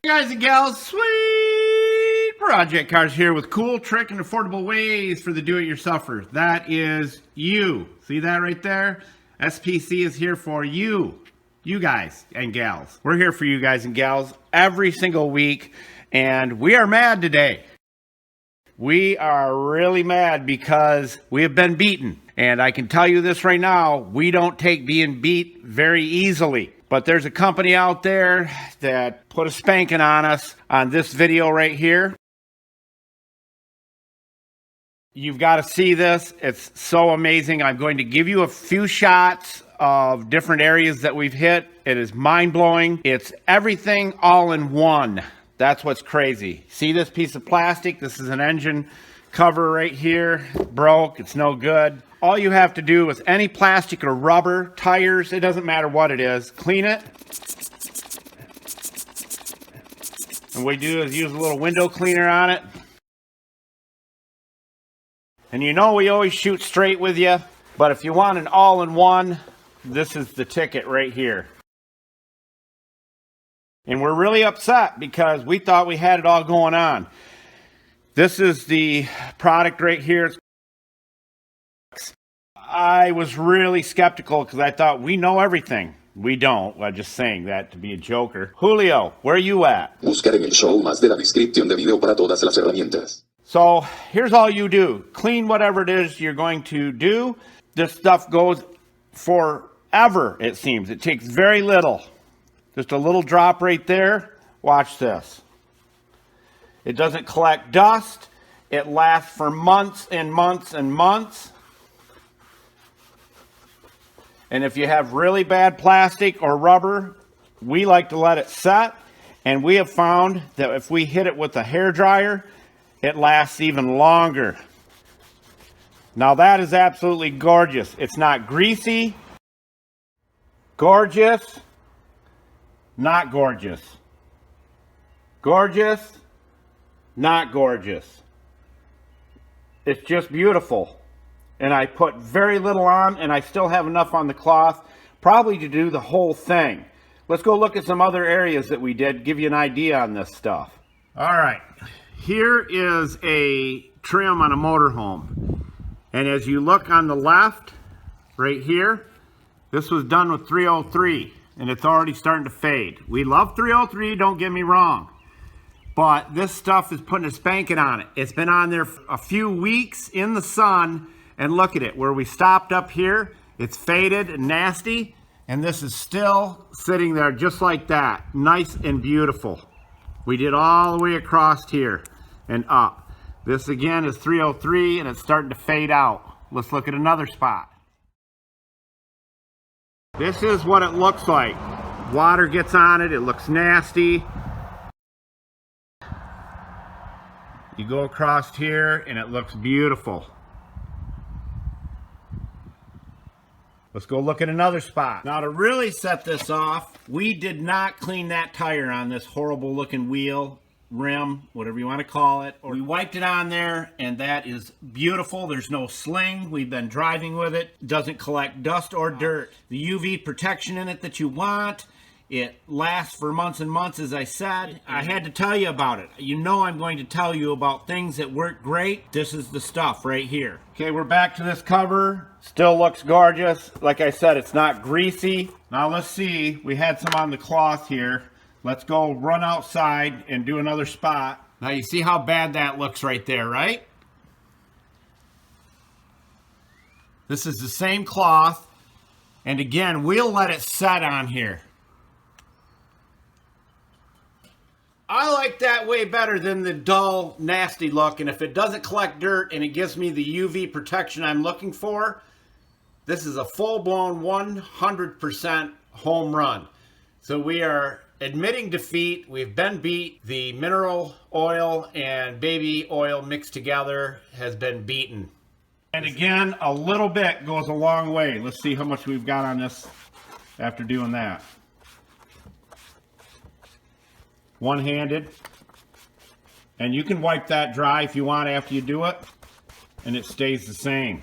Guys and gals, Sweet Project Cars here with cool, trick, and affordable ways for the do-it-yourselfer. That is you. See that right there? SPC is here for you. You guys and gals. We're here for you guys and gals every single week, and we are mad today. We are really mad because we have been beaten. And I can tell you this right now, we don't take being beat very easily. But there's a company out there that put a spanking on us on this video right here. You've got to see this. It's so amazing. I'm going to give you a few shots of different areas that we've hit. It is mind-blowing. It's everything all in one. That's what's crazy. See this piece of plastic? This is an engine cover right here. Broke. It's no good. All you have to do with any plastic or rubber, tires, it doesn't matter what it is, clean it. And what we do is use a little window cleaner on it. And you know we always shoot straight with you, but if you want an all-in-one, this is the ticket right here. And we're really upset because we thought we had it all going on. This is the product right here. I was really skeptical because I thought we know everything. We don't. I'm just saying that to be a joker. Julio, where are you at? Buscar en el show más de la descripción de video para todas las herramientas. So here's all you do. Clean whatever it is you're going to do. This stuff goes forever, it seems. It takes very little. Just a little drop right there. Watch this. It doesn't collect dust. It lasts for months and months and months. And if you have really bad plastic or rubber, we like to let it set. And we have found that if we hit it with a hair dryer, it lasts even longer. Now that is absolutely gorgeous. It's not greasy. Gorgeous. Not gorgeous. Gorgeous. Not gorgeous. It's just beautiful. And I put very little on, and I still have enough on the cloth, probably to do the whole thing. Let's go look at some other areas that we did, give you an idea on this stuff. All right, here is a trim on a motorhome. And as you look on the left, right here, this was done with 303, and it's already starting to fade. We love 303, don't get me wrong. But this stuff is putting a spanking on it. It's been on there for a few weeks in the sun. And look at it, where we stopped up here, it's faded and nasty, and this is still sitting there just like that, nice and beautiful. We did all the way across here and up. This again is 303, and it's starting to fade out. Let's look at another spot. This is what it looks like. Water gets on it, it looks nasty. You go across here, and it looks beautiful. Let's go look at another spot. Now to really set this off, we did not clean that tire on this horrible looking wheel, rim, whatever you want to call it. We wiped it on there, and that is beautiful. There's no sling. We've been driving with it. It doesn't collect dust or dirt. The UV protection in it that you want. It lasts for months and months, as I said. I had to tell you about it. You know I'm going to tell you about things that work great. This is the stuff right here. Okay, we're back to this cover. Still looks gorgeous. Like I said, it's not greasy. Now let's see. We had some on the cloth here. Let's go run outside and do another spot. Now you see how bad that looks right there, right? This is the same cloth. And again, we'll let it set on here. I like that way better than the dull, nasty look. And if it doesn't collect dirt and it gives me the UV protection I'm looking for, this is a full-blown 100% home run. So we are admitting defeat. We've been beat. The mineral oil and baby oil mixed together has been beaten. And again, a little bit goes a long way. Let's see how much we've got on this after doing that. One-handed, and you can wipe that dry if you want after you do it, and it stays the same.